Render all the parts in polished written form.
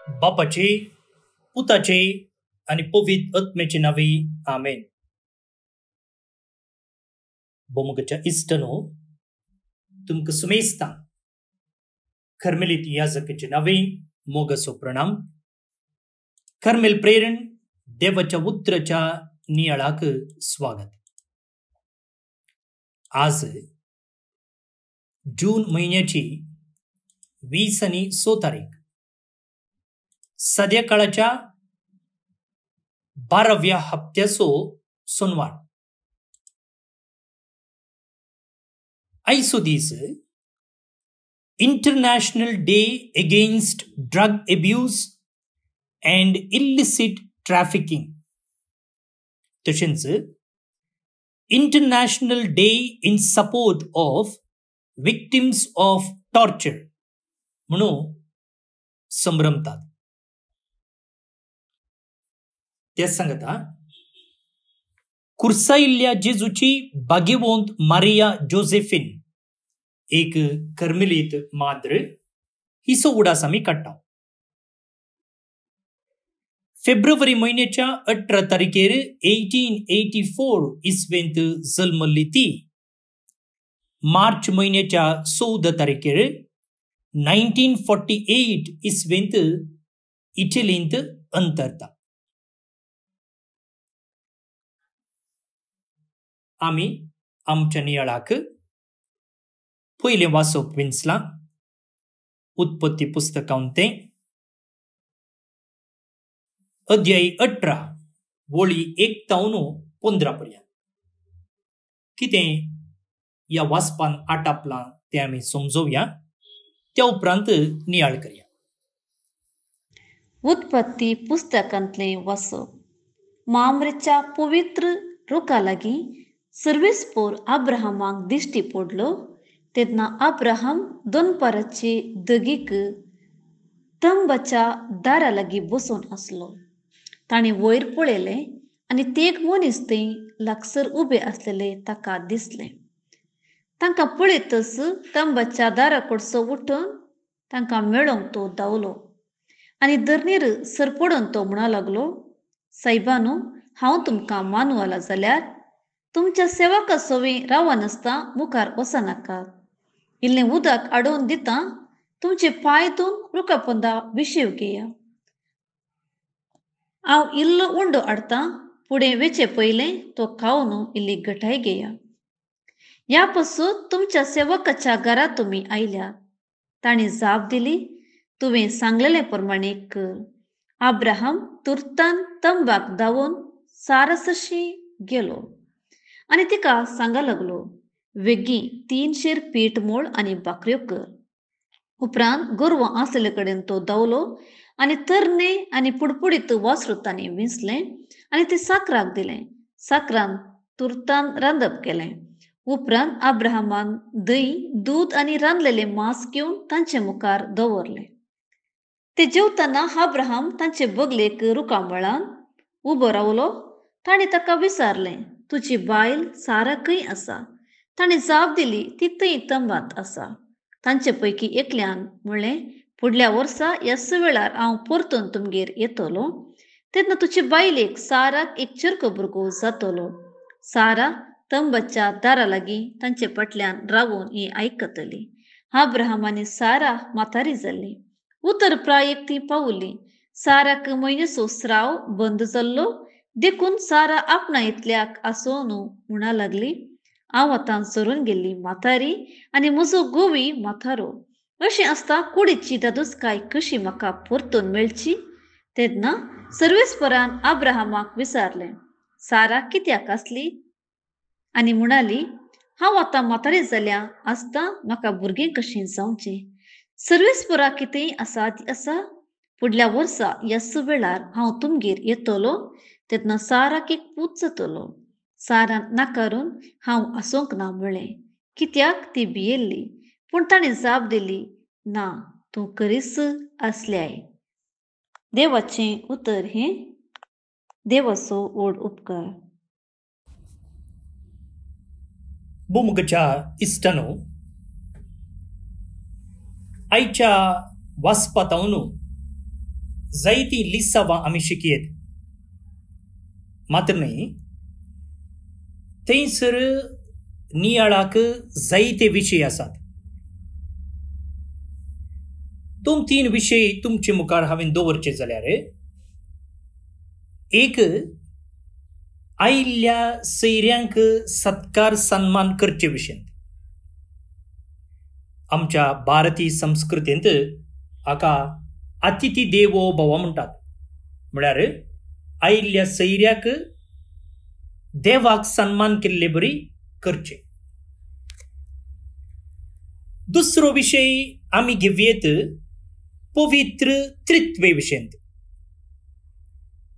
बापाचे, पुताचे आणि पवित्र आत्म्याचे नावे आमेन. बोमुगच्या इष्टनो तुमक सुमेस्ता कर्मेलित याजकाचे नावे मोगसो प्रणाम. कर्मेल प्रेरण देवाच्या उतराच्या नियाळाक स्वागत. आज जून महिन्याची 20 आणि 6 तारीख सध्या काळाच्या 12व्या हप्त्याचो सोनवार. आयचो दीस international day against drug abuse and illicit trafficking, तशेंच international day in support of victims of torture म्हणून संभ्रमतात. ते सांगता कुर्साइल्ल्या जेजूची भाग्यवंत मारिया जोसेफिन एक कर्मेलित माद्र हिचो उडास आमी काडटा. फेब्रुवारी महिन्याच्या 18 तारखेर 1884 इसवेंत जल्मल्ली ती मार्च महिन्याच्या 14 तारखेर 1948 इसवेंत इटलींत अंतरता. आमी आमच्या नियाळाक पहिले वाचप विंचला उत्पत्ती पुस्तकांत ते अध्याय 18 वळी 1 तावन 15 पर्यंत. कितें या वाचपान आटापला ते आमी समजोवया, त्या उपरांत नियाळ करया. उत्पत्ती पुस्तकांतले वाचप. मामरेच्या पवित्र रुखा लागीं सर्वेस्पोर अब्राहमाक दिश्टी पडलो. तेन्ना अब्राहम दोनपाराचे दगीक तंबाच्या दारा लागीं बसून आसलो. ताणें वयर पळयलें आनी तेग मनीस थंय लागसर उबे आसलेले ताका दिसले. तांकां पळयतच तंबाच्या दारा कडसो उठून तांकां मेळोंक तो धांवलो आनी धरणीर सरपडून तो म्हणूंक लागलो, सायबानू, हांव तुमकां मानूं आला जाल्यार तुमच्या सेवका सोबीत रावनासता मुखार वचनाकात. इल्लें उदक आडोवन दिता, तुमचे पांय धुवन रुखापोंदा विशीव घेया. हांव इल्लो उंडो हाडटां, फुडें वेचे पयलें तो खावन इल्ली घटाय घेया. ह्या पासून तुमच्या सेवकाच्या घरा तुमी आयल्यात. ताणीं जाप दिली, तुवें सांगलेले प्रमाणे कर. अब्राहम तुर्तान तंबाक धांवून सारसशी गेलो आनी तिका सांगा लागलो, वेगीं 3 शेर पीठ मोळ आनी भाकऱ्यो कर. उपरांत गोरवां आसलेले कडेन तो धांवलो आनी तरणे आनी पुडपुडीत वासरू तांणी विंचलें आनी ते साकराक दिलें. साकरान तुर्तान रांदप केलें. उपरांत अब्राहमान दही, दूद आनी रांदलेलें मांस घेवन तांचे मुखार दवरलें. ते जेवतना अब्राहम तांचे बगलेक रुखामळान उबो रावलो. ताणें ताका विचारलें, तुजी बायल सारा खंय आसा? ताणें जाप दिली, ती थंय तंबांत आसा. तांचे पैकी एकल्यान म्हणलें, फुडल्या वर्सा ह्याच वेळार हांव परतून तुमगेर येतलो. तेन्ना तुजे बायलेक साराक एक चरको भुरगो जातलो. सारा तंबाच्या दारा लागीं तांचे फाटल्यान रावून ही आयकतली. अब्राहमानी सारा म्हातारी जाल्ली. उतर प्रायेक ती पावली. साराक म्हयन्याचो स्राव बंद जाल्लो देखून सारा आपणा इतल्याक आसोवन म्हणा लागली, हांव आतां सरून गेल्ली म्हातारी आनी म्हजो गोवी म्हातारो. अशें आसता कुडीची दादोसकाय कशी म्हाका परतून मेळची? तेन्ना सर्वेस्परान अब्राहमाक विचारलें, सारा कित्याक आसली? आनी म्हणाली, हांव आतां म्हातारी जाल्या आसता म्हाका भुरगें कशें जावचें. सर्वेस्परा कितेंय आसा ती आसा. फुडल्या वर्सा ह्याच वेळार हांव तुमगेर येतलो. तेन्ना साराक एक पूत जातलो. सारान नाकारून हांव आसोंक ना म्हणलें, कित्याक ती भियेल्ली. पूण ताणें जाप दिली, ना, तूं खरीच आसल्याय. देवाचें उतर हें. देवाचो व्हड उपकार. भूमुगच्या इष्टानो, आयच्या वाचपात हांव जायती लिस्सांवां आमी शिकयेत, मात्र न्ही थंयसर नियाळाक जायते विशय आसात. 2-3 विशय तुमचे मुखार हांवें दवरचे जाल्यार, एक आयिल्ल्या सयऱ्यांक सत्कार सन्मान करचे विशयंत. आमच्या भारतीय संस्कृतेंत हाका अतिथी देवो भव म्हणटात. म्हळ्यार आयिल्ल्या सयऱ्याक देवाक सन्मान केल्ले बरी करचे. दुसरो विशय आमी घेवयेत पवित्र त्रित्वे विशयंत.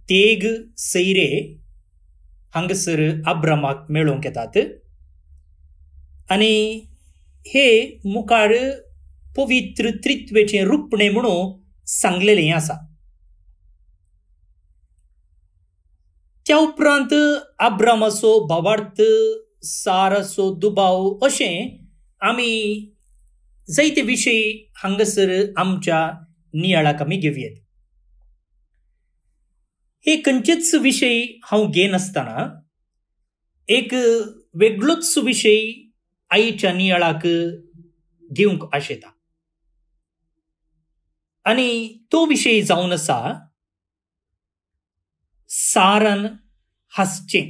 तेग सयरे हांगसर अब्रामाक मेळोवंक येतात आनी हे मुखार पवित्र त्रित्वेचें रुपणें म्हणून सांगलेलें आसा. त्या उपरांत अब्रामाचो भावार्थ, साराचो दुबाव अशें आमी जायते विशय हांगसर आमच्या नियाळाक आमी घेवयेत. हे खंयचेच विशय हांव घेनासतना एक वेगळोच विशय आईच्या नियाळाक घेवंक आशेता आनी तो विशय जावन आसा सारान हासचें.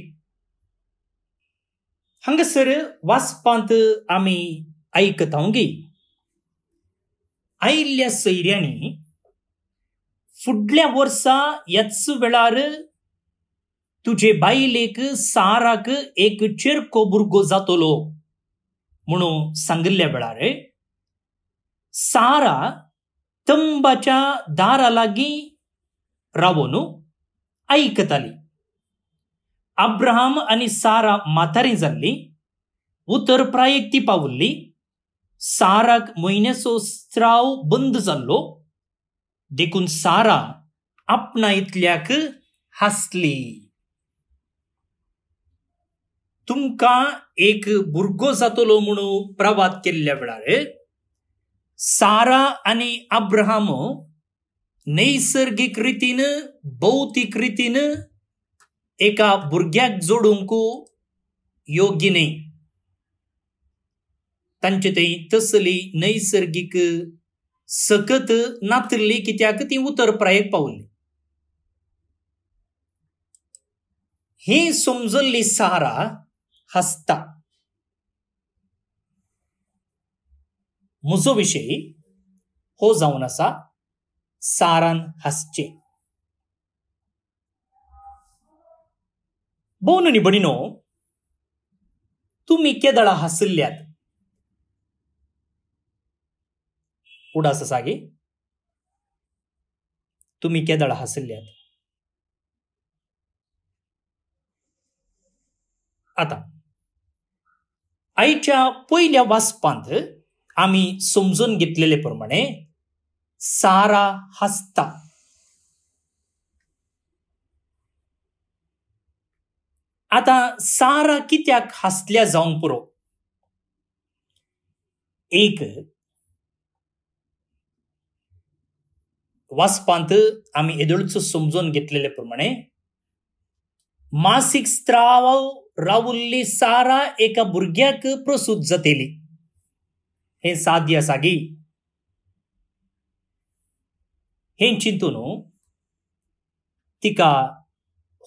हांगसर वाचपांत आमी आयकतांव गी, आयिल्ल्या सयऱ्यांनी फुडल्या वर्सा ह्याच वेळार तुजे बायलेक साराक एक चेरको भुरगो जातलो म्हणून सांगिल्ल्या वेळार सारा तंबाच्या दारा लागीं रावून आयकताली. अब्राहम आनी सारा म्हातारीं जाल्लीं, उतरप्रायेक ती पावल्ली. साराक म्हयन्याचो स्त्राव बंद जाल्लो, देखून सारा आपणायतल्याक हांसली. तुमकां एक भुरगो जातलो म्हणून प्रवाद केल्ल्या वेळार सारा आनी अब्राहम नैसर्गीक रितीन, भौतीक रितीन एका भुरग्याक जोडूंक योग्य न्ही. तांचे थंय तसली नैसर्गीक सकत नातरली, कित्याक ती उतरप्रायेक पावल्ली. हे समजल्ली सारा हांसता. म्हजो विशय हो जावन आसा सारान हांसचें. भोव न्ही भणीनो, तुमी केदळा हांसल्ल्यात? उडास आसा गे? तुमी केदळा हांसल्ल्यात? आतां आयच्या पयल्या वाचपांत आमी समजून घेतलेले प्रमाणे सारा हांसता. आतां सारा कित्याक हांसल्या जावंक पुरो? एक, वाचपांत आमी येदोळच समजून घेतलेले प्रमाणे मासीक स्त्राव रावुल्ली सारा एका भुरग्याक प्रसूत जातेली. हे साध्य आसा गी? हें चिंतून तिका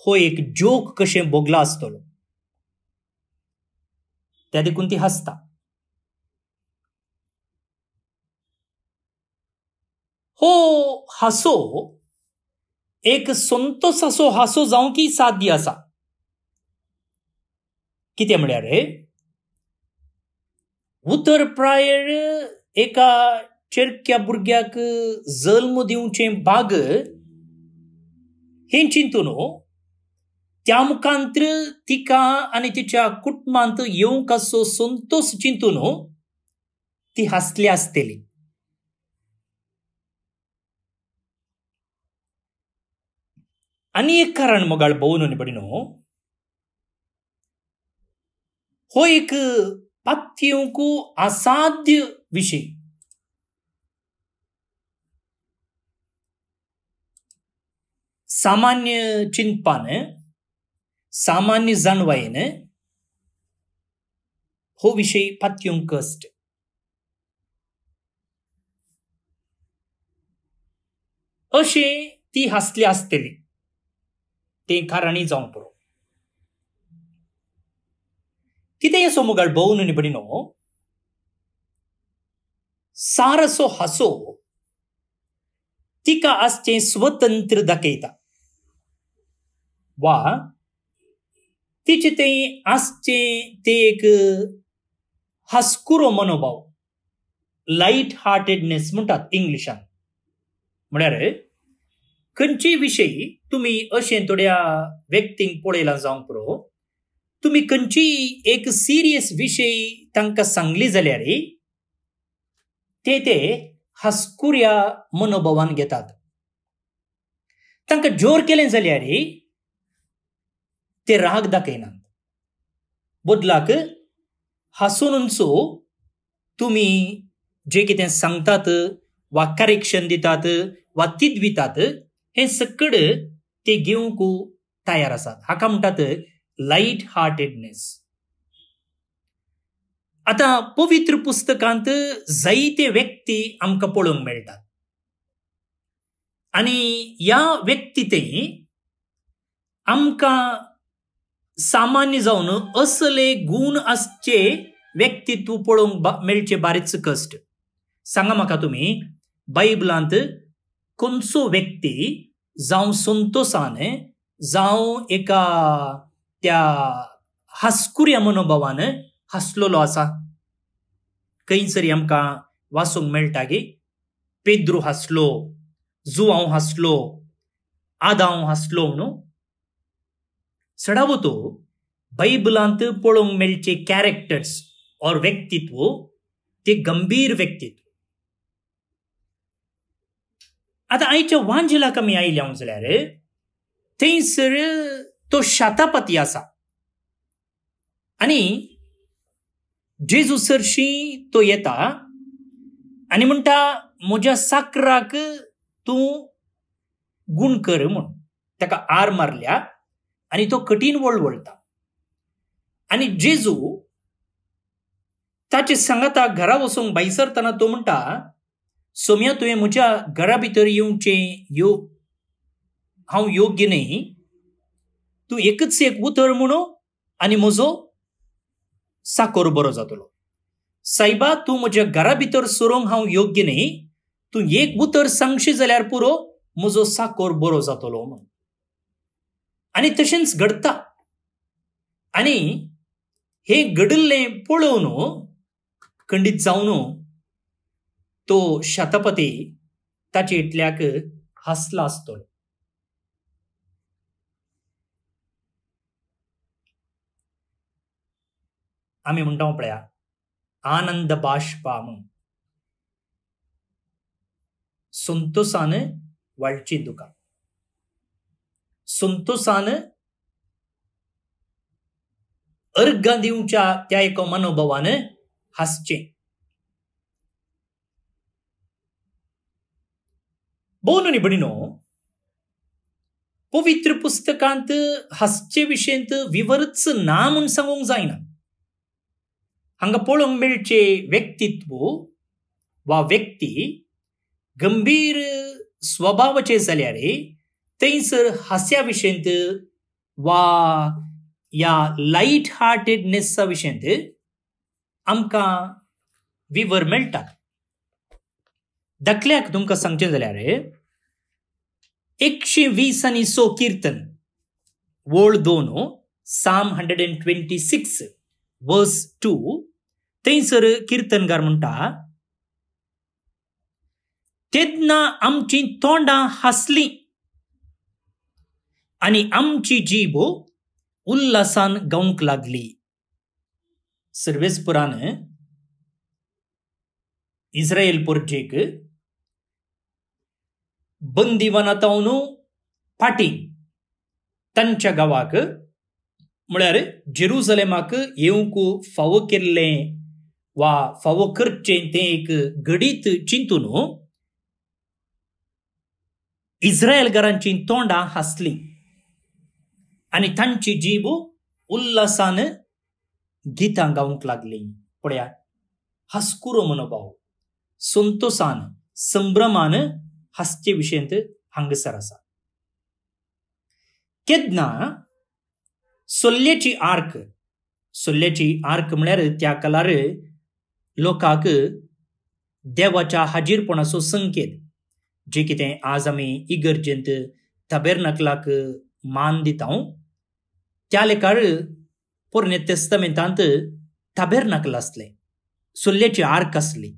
हो एक जोक कशें भोगला आसतलो, त्या देखून ती हांसता. हो हांसो एक संतोसाचो हांसो जावंकी साध्य आसा. कितें म्हळ्यार उतरप्रायेर एका चेरक्या भुरग्याक जल्म दिवचें भाग हें चिंतून त्या मुखांत्र तिका आनी तिच्या कुटुंबांत येवंक आसो संतोष चिंतून ती हांसली आसतली. आनी एक कारण मोगाळ भोवून न्ही भणीनो, हो एक पातयेवंक असाध्य विशय. सामान्य चिंतपान सामान्य जाणवायेन हो विषय पातयोंक कस्ट अशे ती हासली आसतली ते कारणी जावंक पुरो कितें असो मुगाळ भोव न्ही बडिनो सारसो हासो तिका आसचें स्वतंत्र दाखयता वा तिचे तें आसचें ते एक हास्कुरो मनोभाव लायट हार्टेडनेस म्हणटात इंग्लिशान म्हळ्यार खंयचेय विशयी तुमी अशें थोड्या व्यक्तींक पळयलां जावंक पुरो तुमी खंयचीय एक सिरियस विशय तांकां सांगली जाल्यार ते हास्कुऱ्या मनोभावान घेतात तांकां जोर केलें जाल्यार ते राग दाखयनात बदलाक हांसूनचो तुमी जे कितें सांगतात वा करेक्शन दितात वा तिदवितात हे सकड ते घेवंक तयार आसात हाका म्हणटात लायट हार्टेडनेस आता पवित्र पुस्तकांत जायते व्यक्ती आमकां पळोवंक मेळटात आनी ह्या व्यक्तींतय आमकां सामान्य जावन असले गुण आसचे व्यक्तित्व पळोवंक मेळचे बारीच कश्ट सांगा म्हाका तुमी बायबलांत खंयचो व्यक्ती जावं संतोषान जावं एका त्या हास्कुऱ्या मनोभावान हासलोलो आसा खंयसरी आमकां वाचूंक मेळटा की पेद्रू हासलो जुआंव हासलो आदांव हासलो म्हणून सडावतो बायबलांत पळोवंक मेळचे कॅरेक्टर्स और व्यक्तित्व ते गंभीर व्यक्तित्व आता आयच्या वांजलाक आमी आयल्या जाल्यार थंयसर तो शतापती आसा आनी जेजू सरशी तो येता आनी म्हणटा म्हज्या साकराक तूं गूण कर म्हूण ताका आर मारल्या आनी तो कठीण वळवळटा आनी जेजू ताचे सांगाताक घरा वचूंक भायर सरतना तो म्हणटा सोम्या तुवें म्हज्या घरा भितर येवचें हांव योग्य न्ही तूं एकच एक उतर म्हणू आनी म्हजो साकोर बरो जातलो सायबा तूं म्हज्या घरा भितर सरोंक हांव योग्य न्ही तूं एक उतर सांगशी जाल्यार पुरो म्हजो साकोर बरो जातलो म्हूण आनी तशेंच घडटा आनी हे घडिल्लें पळोवन खंडीत जावन तो शतपती ताचे इतल्याक हासला आसतलो आमी म्हणटा पळया आनंद बाश्पा म्हूण संतोषान वाडची दुकां संतोषान अर्घ दिवच्या त्या एका मनोभावान हासचें भोव न्ही बडिनो पवित्र पुस्तकांत हासचे विशयंत विवरच ना म्हूण सांगूंक जायना हांगा पळोवंक मेळचे व्यक्तित्व वा व्यक्ती गंभीर स्वभावाचे जाल्यार थंयसर हास्या विशयंत वा ह्या लायट हार्टेडनेसा विशयंत आमकां विवर मेळटा दाखल्याक तुमकां सांगचें जाल्यार 120 कीर्तन वोळ 2 साम 126 वर्स 2 थंयसर कीर्तनकार म्हणटा तेन्ना आमची तोंडां हासलीं आनी आमची जीब उल्हासान गावंक लागली सर्वेस्पुरान इस्रायल पोरजेक बंदिवानांतावन फाटीं तांच्या गांवाक म्हळ्यार जेरुसलेमाक येवंक फावो केल्लें वा फावो करचें तें एक घडीत चिंतून इस्रायलकारांची तोंडां हासली आणि तांची जीब उल्हासान गितां गावंक लागली. पळया, हास्कुरो मनोभाव, संतोषान, संभ्रमान हासचे विशयंत हांगसर आसा. केदना सोल्ल्याची आर्क म्हळ्यार त्या काळार लोकांक देवाच्या हाजीरपणाचो संकेत, जे कितें आज आमी इगर्जेंत टॅबर्नकलाक मान दिता, त्या लेखार पोरण्या तेस्तमेंतांत टॅबर्नकल आसलें, सोल्ल्याची आर्क आसली.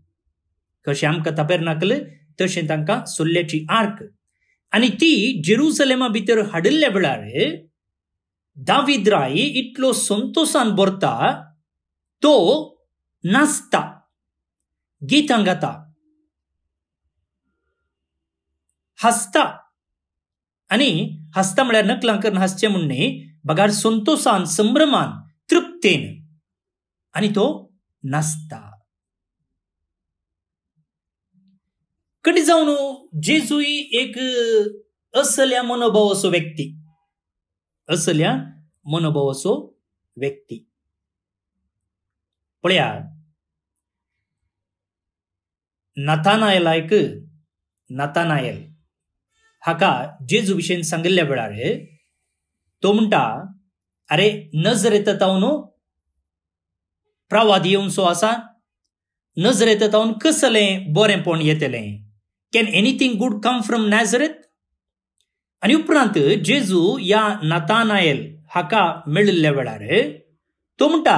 कशें आमकां टॅबर्नकल तशें तांकां सोल्ल्याची आर्क. आनी ती जेरुसलेमा भितर हाडिल्ल्या वेळार दावीद राय इतलो संतोषान भरता, तो नाचता, गितां गाता, हासता. आनी हासता म्हळ्यार नकलां करून हासचें म्हूण न्ही, बगार संतोषान, संभ्रमान, तृप्तेन, आनी तो नाचता. कधी जावन जेजूय एक असल्या मनोभावाचो व्यक्ती. पळया, नातानायल हाका जेजू विशयेन सांगिल्ल्या वेळार तो म्हणटा, अरे नजरेतावन प्रवादी येवचो आसा, नजरेतावन कसलें बरेंपण येतलें, can anything good come from Nazareth. आनी उपरांत जेजू या नातानायल हाका मेळिल्ल्या वेळार तो म्हणटा,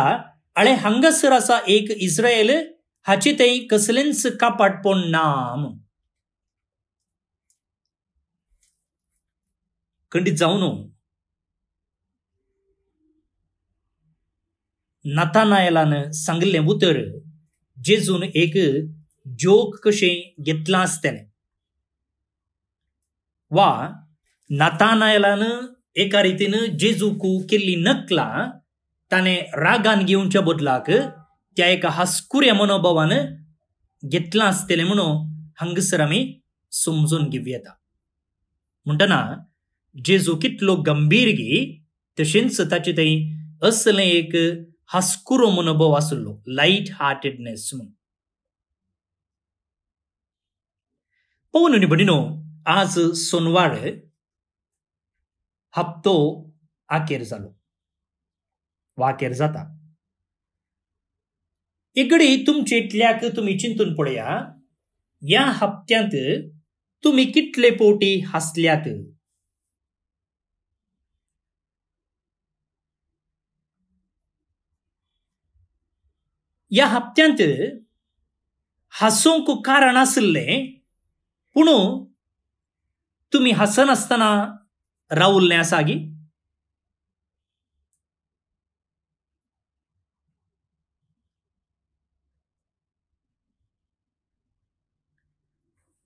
अळे हांगासर आसा एक इस्रायल, हाचे थंय कसलेंच कापाटपण ना म्हूण. खंडीत जावन नातानायलान सांगिल्लें उतर जेजून एक जोक कशें घेतलां आसतलें, वा नातानायलान एका रितीन जेजूक केल्ली नकलां ताणें रागान घेवच्या बदलाक त्या एका हास्कुऱ्या मनोभावान घेतलां आसतलें म्हणून हांगसर आमी समजून घेवं येता. म्हणटना जेजू कितलो गंभीर गी, तशेंच ताचे थंय असलें एक हास्कुरो मनोभाव आसलो, लायट हार्टेडनेस म्हणून. पळोवन न्ही भगिनीनो, आज सोनवार हप्तो आखेर जालो, वा आखेर जाता. एक घडी तुमचेटल्याक तुमी चिंतून पळया, ह्या हप्त्यांत तुमी कितले पोवटी हासल्यात. ह्या हप्त्यांत हासूंक कारण आसलें, पूण तुमी हासनासतना रावल्लें आसा गी.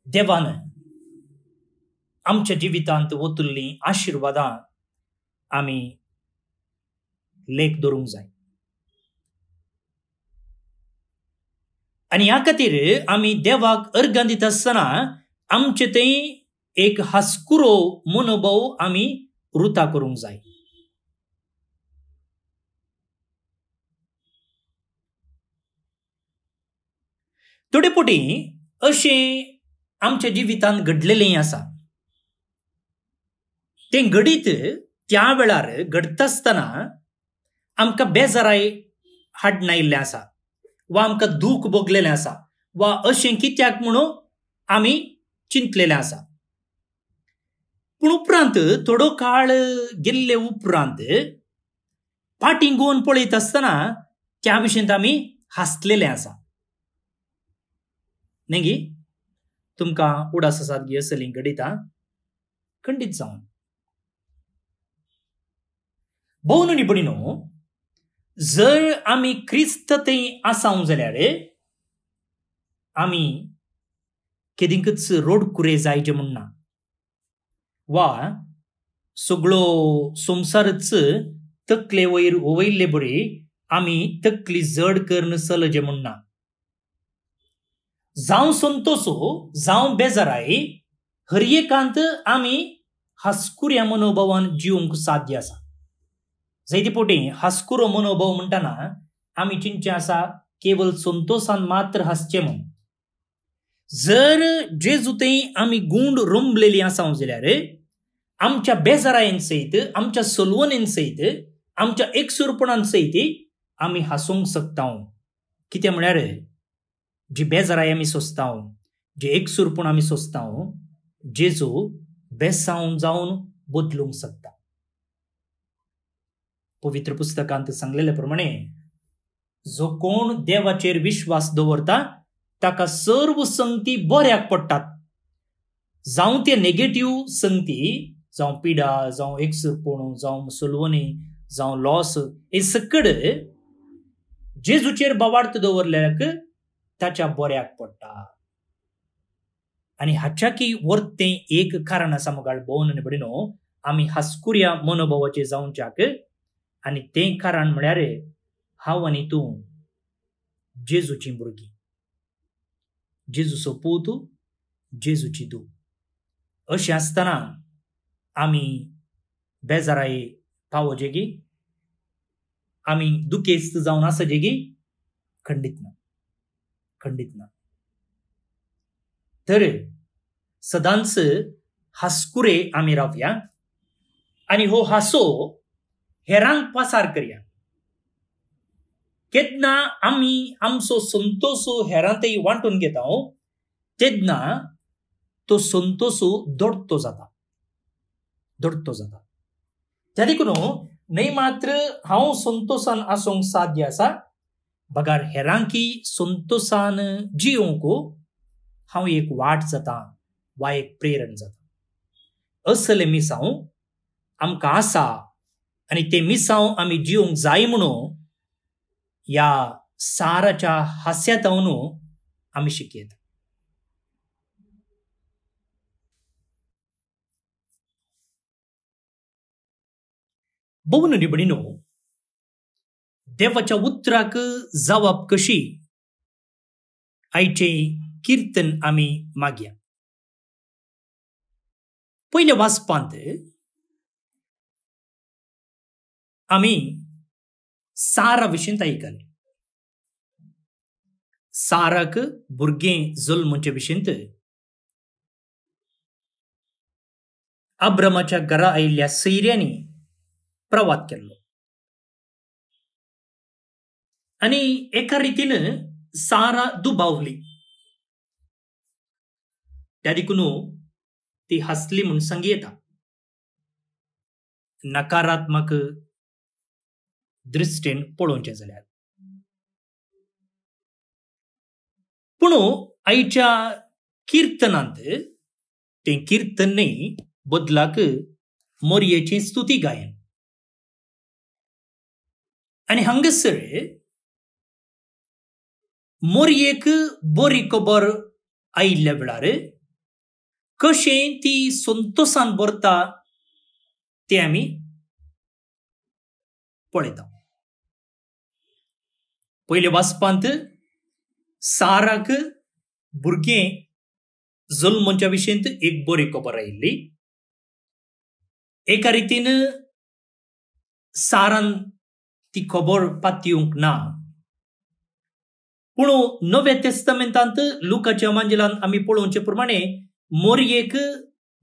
देवान आमच्या जिवितांत वतुल्लीं आशिर्वादां आमी लेख धरूंक जाय. आनी ह्या खातीर आमी देवाक अर्गां दिता आसतना आमचे थंय एक हास्कुरो मनोभाव आमी वृता करूंक जाय. थोडे फावटी अशें आमच्या जिवितांत घडलेलें आसा. तें घडीत त्या वेळार घडता आसतना आमकां बेजाराय हाडून आयिल्लें आसा, वा आमकां दूख भोगलेलें आसा, वा अशें कित्याक म्हणून आमी चिंतलेलें आसा. पूण उपरांत थोडो काळ गेल्ले उपरांत फाटीं घुंवन पळयत आसतना त्या विशयेंत आमी हांसलेले आसा. न्ही गी, तुमकां उडास आसात गी असलीं घडीत खंडीत जावन. भोवन न्ही भगिनीनो, जर आमी क्रिस्त थंय आसांव जाल्यार आमी केदींकच रोडकुरे जायचे म्हूण ना, वा सगळो संवसारच तकले वयर वयल्ले बरी आमी तकली जड करून चलचे म्हूण ना. जावं संतोषो, जावं बेजाराय, हर एकांत आमी हास्कुऱ्या मनोभावान जिवंक साध्य आसा. जायते पोटी हास्कुरो मनोभाव म्हणटाना आमी चिंतचे आसा केवळ संतोषान मात्र हासचे म्हूण. जर जेजुतय आमी गुंड रंबलेली आसांव जाल्यार आमच्या बेजारायेन सयत, आमच्या सलवणेन सयत, आमच्या एकसुरपणान सयत आमी हासूंक शकताव. कितें म्हळ्यार जी बेजाराय आमी सोंसताव, जे एकसुरपण आमी सोंसताव, जेजू बेसांव जावन बदलूंक शकता. पवित्र पुस्तकांत सांगलेल्या प्रमाणे जो कोण देवाचेर विश्वास दवरता ताका सर्व संगती बऱ्याक पडटात. जावं ते नेगेटिव्ह संगती, जावं पिडा, जावं एकसुरपण, जावं सलवणी, जावं लॉस, हे सकड जेजूचेर बावार्थ दवरल्याक ताच्या बऱ्याक पडटा. आणि हाच्या की वर्ते एक कारण आसा मोगाळ भोवन आनी भयणीनो, आमी हास्कुऱ्या मनोभावाचे जावच्याक. आणि तें कारण म्हळ्यार हांव आनी तूं जेजूची भुरगीं, जेजूचो पूत, जेजूची धूव. अशें आसतना आमी बेजाराये पावो जेगी, आमी दुखेस्त जावन आसा जेगी? खंडीत ना, खंडीत ना. तर सदांच हास्कुरे आमी रावया आनी हो हासो हेरांक पासार करया. केन्ना आमी आमचो संतोष हेरांतय वांटून घेता तेन्ना तो संतोष दडतो जाता, दडतो जाता. त्या देखून न्हय मात्र हांव संतोषान आसूंक साध्य आसा, बगार हेरांकी संतोषान जिवंक हांव एक वाट जाता वा एक प्रेरण जाता. असले मिसांव आमकां आसा आनी ते मिसांव आमी जिवंक जाय म्हणून या साराच्या हास्यातावन आमी शिकयत. भोवन आनी भयणीनो, देवाच्या उतराक जावप कशी आयचे कीर्तन आमी मागया. पयल्या वाचपांत आमी सारा विशीं आयकले. साराक भुरगें जल्मचे विशींत, अब्रामाच्या घरा आयिल्ल्या सैर्यांनी प्रवाद केल्लो. आनी एका रितीन सारा दुबावली. त्या देखून ती हसली म्हूण सांगी येता. नकारात्मक दृश्टेन पळोवचें जाल्यार. पूण आयच्या कीर्तनांत तें कीर्तन न्हय, बदलाक मोरयेचें स्तुती गायन. आनी हांगासर मोरयेक बरी खबर आयिल्ल्या वेळार कशें ती संतोषान भरता तें आमी पळयता. पयल्या वाचपांत साराक भुरगें जल्मच्या विशींत एक बरी खबर आयिल्ली. एका रितीन सारान ती खबर पातयेवंक ना. पूण नव्या तेस्तामेंतांत लुकाच्या एवांजेलांत आमी पळोवचे प्रमाणे मोरयेक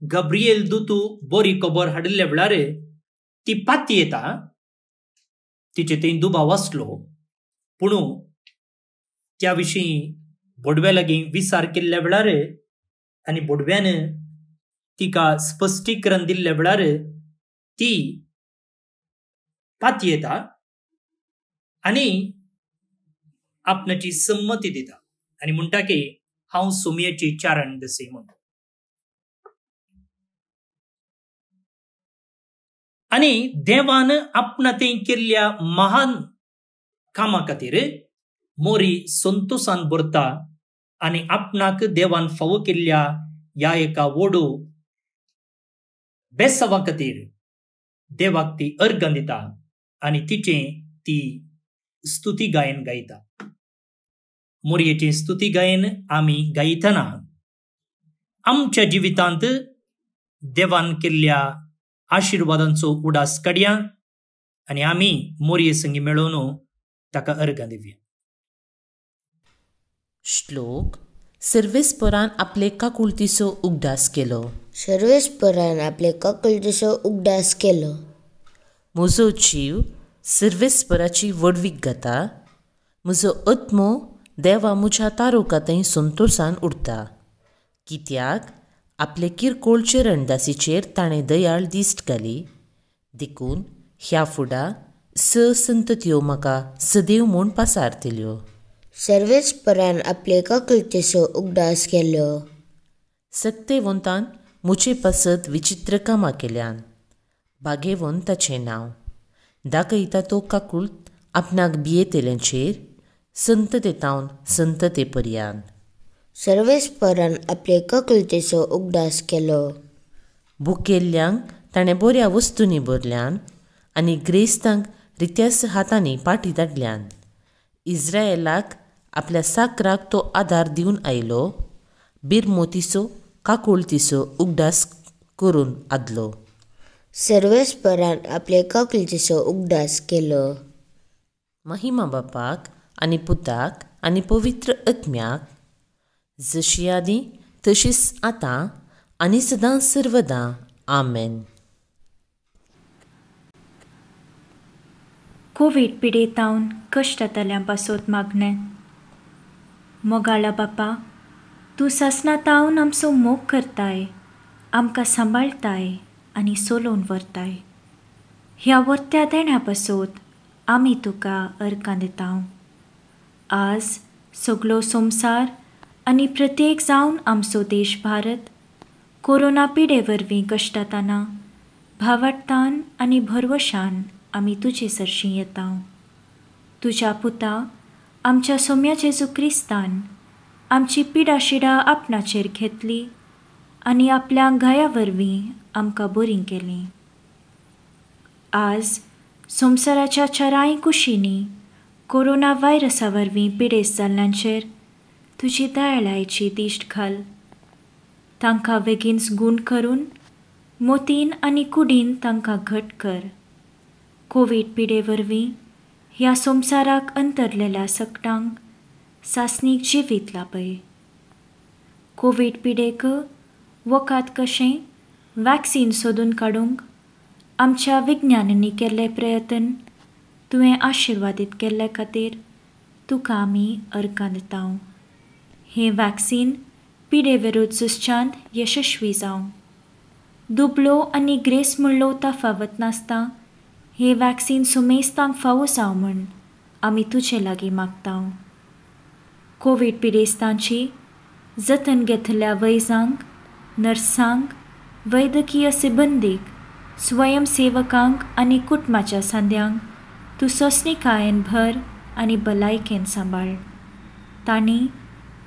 गब्रिएल दूत बरी खबर हाडिल्ल्या वेळार ती पातयेता. तिचे थंय दुबाव आसलो, पूण त्या विशीं बडव्या लागीं विचार केल्ल्या वेळार आनी बडव्यान तिका स्पश्टीकरण दिल्ल्या वेळार ती पातयेता आनी आपणाची संमती दिता आनी म्हणटा की हांव सोमयाची चारण दसे म्हणून. आनी देवान आपणा थंय केल्ल्या महान कामा खातीर मोरी संतोषान भरता आनी आपणाक देवान फावो केल्ल्या ह्या एका व्हडू बेसवा खातीर देवाक ती अर्घ दिता आनी तिचें ती स्तुती गायन गायता. मोरयेचें स्तुती गायन आमी गायतना आमच्या जिवितांत देवान केल्ल्या आशिर्वादांचो उडास काडया आनी आमी मोरये संगी मेळोवन ताका अर्गां दिवया. श्लोक. सर्वेस्परान आपले काकुळतीचो उगडास केलो. सर्वेस्परान आपले काकुळतीचो उगडास केलो. म्हजो जीव सर्वेस्पराची वडवीक घाता. म्हजो आत्मो देवा म्हज्या तारोकातय संतोशान उरता. कित्याक आपले किरकोळ चरणदासीचेर ताणें दयाळ दिश्ट घाली. देखून ह्या फुडा संतत्यो म्हाका सदैव म्हूण पासारतल्यो. सर्वेस्परान आपले काकुळतीचो उगडास केलो. सक्तेवंतान मुचे पासत विचित्र कामां केल्यान. भाग्यवंत ताचें नांव. दाखयता तो काकुळत आपणाक भियेतल्यांचेर संततेतावन संतते पर्यान. सर्वेस्परान आपले काकुळतीचो उगडास केलो. भुकेल्ल्यांक ताणें बऱ्या वस्तूंनी भरल्यान आनी ग्रेस्तांक रित्यास हातांनी पाटी धाडल्यान. इस्रायेलाक आपल्या साकराक तो आदार दिवन आयलो. बिरमोतीचो काकुळतीचो उगडास करून आदलो. सर्वेस्परान आपले काकुळतीचो उगडास केलो. महिमा बापाक आनी पुताक आनी पवित्र आत्म्याक, जशी आदी तशीच आतां आनी सदां सर्वदां. आमेन. कोविड पिडेतावन कश्टांतल्यां पासत मागणें. मोगाळा बापा, तूं ससनातावन आमचो मोग करताय, आमकां सांबाळताय आनी सोलोवन व्हरताय. ह्या वर्त्या देण्या पासत आमी तुका अर्गां दितांव. आज सगळो संवसार आनी प्रत्येक जावन आमचो देश भारत कोरोना पिडे वरवीं कश्टाताना भावार्थान आनी भरवशान आमी तुजे सरशीं येतांव. तुज्या पुता आमच्या सोम्या जेजू क्रिस्तान आमची पिडाशिडा आपणाचेर घेतली आनी आपल्या गाया वरवीं आमकां बरीं केलीं. आज संवसाराच्या चराय कुशींनी कोरोना व्हायरसा वरवीं पिडेस्त जाल्ल्यांचेर तुजी दयाळायेची दिश्ट घाल. तांकां बेगीनच गूण करून मोतीन आनी कुडीन तांकां घट कर. कोवीड पिडे वरवीं ह्या संवसाराक अंतरलेल्या सकटांक सासणीक जिवीत लापय. कोवीड पिडेक वखद कशें वॅक्सीन सोदून काडूंक आमच्या विज्ञानांनी केल्ले प्रयत्न तुवें आशिर्वादीत केल्ले खातीर तुका आमी अर्गां दितांव. हें वॅक्सीन पिडे विरुद्ध झुजच्यांत यशस्वी जावं. दुबळो आनी ग्रेस म्हणलो तफावत नासता हें वॅक्सीन सुमेस्तांक फावो जावं म्हूण आमी तुजे लागीं मागतांव. कोवीड पिडेस्तांची जतन घेतल्या वैजांक, नर्सांक, वैद्यकीय सिबंदीक, स्वयंसेवकांक आनी कुटुंबाच्या सांद्यांक तूं सोंसणीकायेन भर आनी भलायकेन सांबाळ. तांणी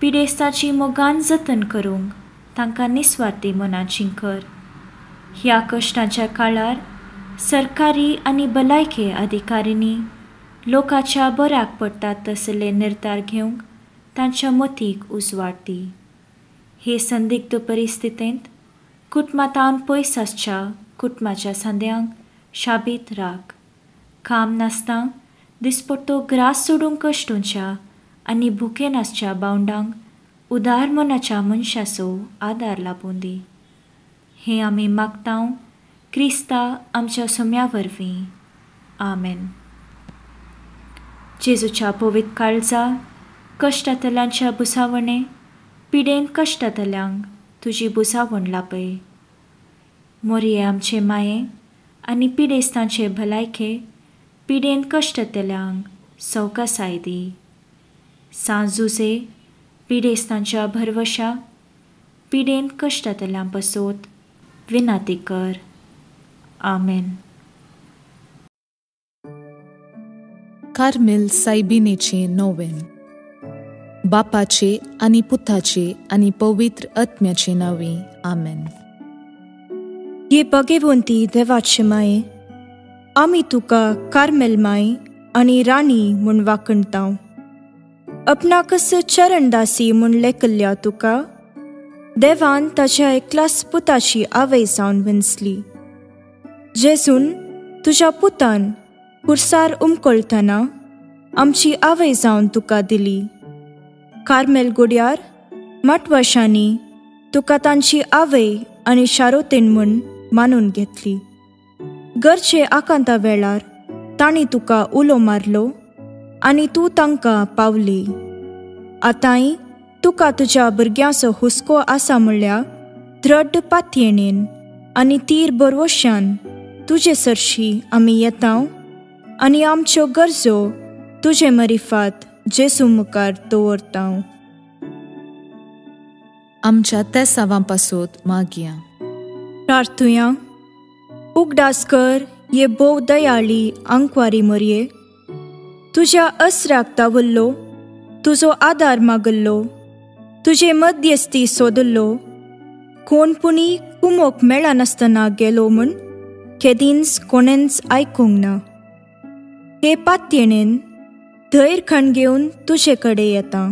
पिडेस्ताची मोगान जतन करूंक तांकां निस्वार्थी मनान जिंकर. ह्या कश्टांच्या काळार सरकारी आनी भलायके अधिकाऱ्यांनी लोकांच्या बऱ्याक पडटात तसले निर्धार घेवंक तांच्या मतीक उजवाड दी. हे संदिग्ध परिस्थितींत कुटुंबांतावन पयस आसच्या कुटुंबाच्या सांद्यांक शाबीत राख. काम नासता दिसपट्टो ग्रास सोडूंक कश्टूंच्या आनी भुके नासच्या बावंडांक उदार मनाच्या मनशाचो आदार लाबून दी. हें आमी मागतांव क्रिस्ता आमच्या सोम्या वरवीं. आमेन. जेजूच्या पवित्र काळजा कश्टांतल्यांच्या बुसावणे पिडेन कश्टांतल्यांक तुजी बुसावण लापय. मोरये आमचे माये आनी पिडेस्तांचे भलायके पिडेन कश्टांतल्यांक सवकासाय दी. सांजुजे पिडेस्तांच्या भरवशा पिडेन कश्टांतल्यां पासत विनाती कर. आमेन. कार्मेल सायबिनेचे नोवेन. बापाचे आनी पुताचे आनी पवित्र आत्म्याचे नांवी. आमेन. हे भगवंती देवाचे माये, आमी तुका कार्मेल माय आनी राणी म्हूण वाखणतांव. आपणाकच चरणदासी म्हूण लेखल्या तुका देवान ताच्या एकल्याच पुताची आवय जावन विंचली. जेजून तुज्या पुतान कुर्सार उमकळतना आमची आवय जावन तुका दिली. कार्मेल गुड्यार वर्षांनी तुका तांची आवय आनी शारोतेन म्हूण मानून घेतली. गरजे आकांता वेळार तांणी तुका उलो मारलो आनी तूं तांकां पावली. आतांय तुका तुज्या भुरग्यांचो हुस्को आसा म्हणल्यार दृढ पातयेणेन आनी तीर बरवश्यान तुजे सरशी आमी येतांव आनी आमच्यो गरजो तुजे मरिफात जेजू मुखार दवरतांव. आमच्या त्या सावांपासून मागया. प्रार्थुया. उगडास कर ये बोव दयाळी आंकवारी मरये. तुज्या अस्राक तावल्लो, तुजो आदार मागल्लो, तुजे मध्यस्ती सोदल्लो, कोणपुणी कुमोक मेळनासतना गेलो म्हूण केदींच कोणेंच आयकूंक ना. हे पातयेणेन धैर्य खण घेवन तुजे कडे येता.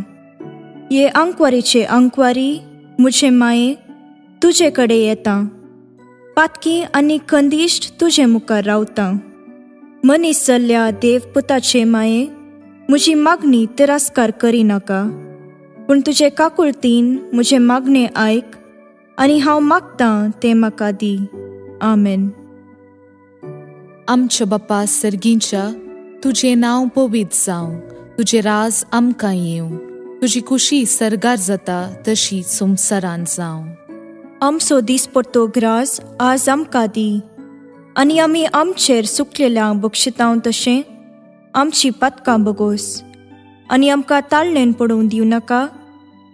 ये आंकवारीचे आंकवारी मुझे माये तुजे कडे येता. पातकी आनी खंदिश्ट तुजे मुखार रावता. मनीस जाल्ल्या देव पुताचे माये म्हजी मागणी तिरस्कार करिनाका, पूण तुजे काकुळतीन म्हजे मागणे आयक आनी हांव मागतां तें म्हाका दी. आमेन. आमच्या बापा सर्गींच्या तुझे नांव पवित्र जावं, तुझे राज आमकां येवं, तुजी खुशी सरगार जाता तशी संवसारांत जावं. आमचो दिसपट्टो ग्रास आज आमकां दी आनी आमी आमचेर सुकलेल्यांक बक्षितांव तशें आमची पातकां बगोस आनी आमकां ताळणेन पडूंक दिवं नाका,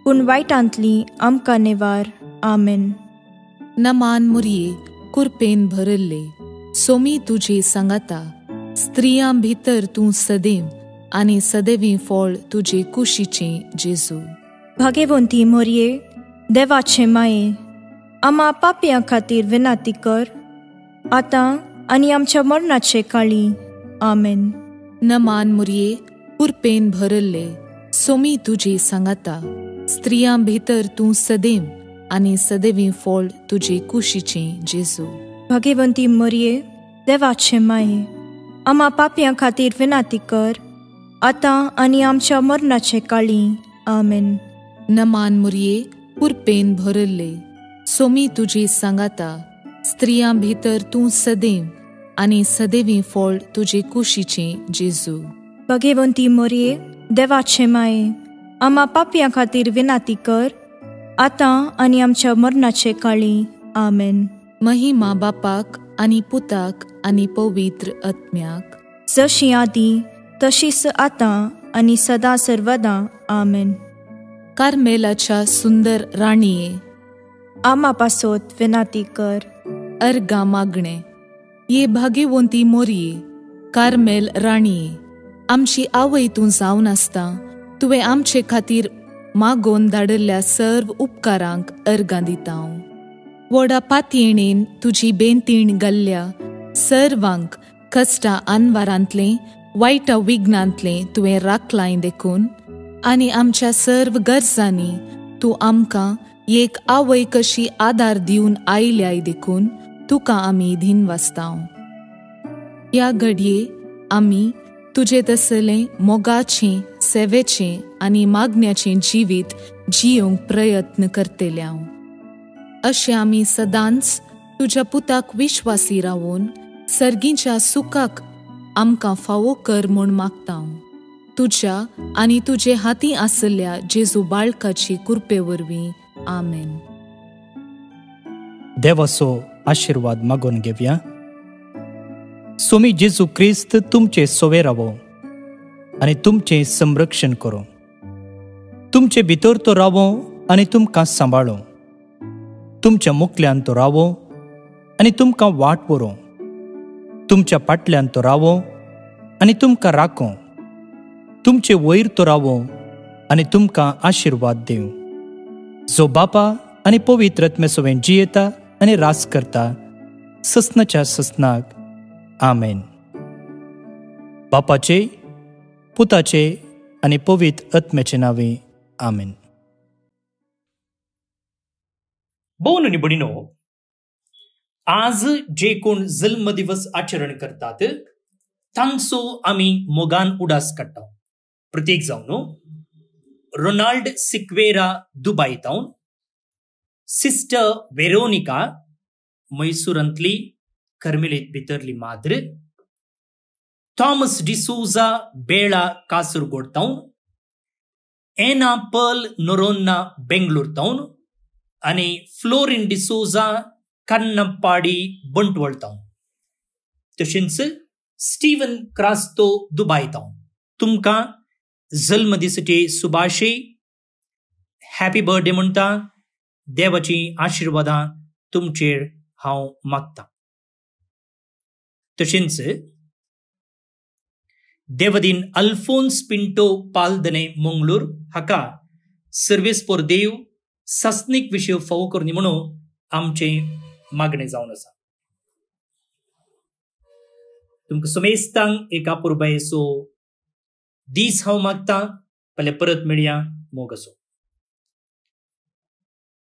पूण वायटांतली आमकां नेवार. आमेन. नमान मुरये कुरपेन भरल्ले, सोमी तुजे सांगाता. स्त्रियां भितर तूं सदैव आनी सदैवी फळ तुजे कुशीचें जेजू. भाग्यवंती मोरये, देवाचे माये, आम्हा पापयां खातीर विनाती कर, आतां आनी आमच्या मरणाचे काळी. आमेन. नमान मुरये कुरपेन भरल्ले, सोमी तुजे सांगाता. स्त्रियां भितर तूं सदैव आनी सदैवी फळ तुजे कुशीचें जेजू. भाग्यवंती मोरये, देवाचे माये, आम्हा पापयां खातीर विनाती कर, आतां आनी आमच्या मरणाचे काळी. आमेन. नमान मुरये कुरपेन भरल्ले, सोमी तुजे सांगाता. स्त्रियां भितर तूं सदैव आनी सदैवी फळ तुजे कुशीचें जेजू. भाग्यवंती मोरये, देवाचे माये, आम्हा पापयां खातीर विनाती कर, आतां आनी आमच्या मरणाचे काळी. आमेन. महिमा बापाक आनी पुताक आनी पवित्र आत्म्याक, जशी आदी तशीच आतां आनी सदां सर्वदां. आमेन. कार्मेलाच्या सुंदर राणीये, आम्हा पासोत विनाती कर. अर्गा मागणे. ये भाग्यवंती मोरये, कार्मेल राणीये, आमची आवय तूं जावन आसता तुवें आमचे खातीर मागोवन धाडल्ल्या सर्व उपकारांक अर्गां दितां. व्हडा पातयेणेन तुजी बेंतीण घाल्ल्या सर्वांक कश्टां आनवारांतलें वायटा विघ्नांतलें तुवें राखलाय देखून, आनी आमच्या सर्व गरजांनी तूं आमकां एक आवय कशी आदार दिवन आयल्याय देखून तुका आमी दिनवासतांव. ह्या घडये आमी तुजे तसलें मोगाचें, सेवेचें आनी मागण्याचें जिवीत जियोंक प्रयत्न करतल्यांव. अशें आमी सदांच तुज्या पुताक विश्वासी रावून सर्गीच्या सुखाक आमकां फावो कर म्हूण मागतांव. तुज्या आनी तुजे हाती आसल्या जेजू बाळकाची कृपे वरवीं. आमेन. देवाचो आशिर्वाद मागून घेवया. सोमी जेजू क्रिस्त तुमचे सोवे रावो आनी तुमचें संरक्षण करो. तुमचे भितर तो रावो आनी तुमकां सांबाळो. तुमच्या मुखल्यान तो रावो आनी तुमकां वाट व्हरो. तुमच्या फाटल्यान तो रावो आनी तुमकां राखो. तुमचे वयर तो रावो आनी तुमकां आशिर्वाद दिवं. जो बापा आनी पवित्र आत्मे सोबें जियेता आनी रास करता ससनाच्या ससनाक. आमेन. बापाचे, पुताचे आनी पवित्र आत्म्याचे नांवे. आमेन. भोवन आणि बडिनो, आज जे कोण जल्म दिवस आचरण करतात तांचो आम्ही मोगान उडास काडटा. प्रत्येक जावन रोनाल्ड सिक्वेरा दुबय तावन, सिस्टर वेरोनिका मैसूरांतली कर्मेलीत भितरली माद्र, थॉमस डिसोजा बेळा कासरगोड तावन, एना पर्ल नोरोन्ना बेंगलोर तावन आणि फ्लोरिन डिसोजा कन्नप्पाडी बंटवळ तावन, तशेंच स्टीवन क्रास्तो दुबय तावन तुमकां जल्म दिसाचे सुभाशय, हॅपी बर्थडे म्हणटा. देवाची आशिर्वादां तुमचेर हांव मागता. तशेंच देवदीन अल्फोन्स पिंटो पालदने मंगळूर हाका सर्वेस पोर देव सस्नीक विशय फावो करनी म्हणून आमचे मागणे जावन आसा. तुमकां समेस्तांक एका पुरबायेचो दीस हांव मागता. फाल्यां परत मेळया. मोग असो.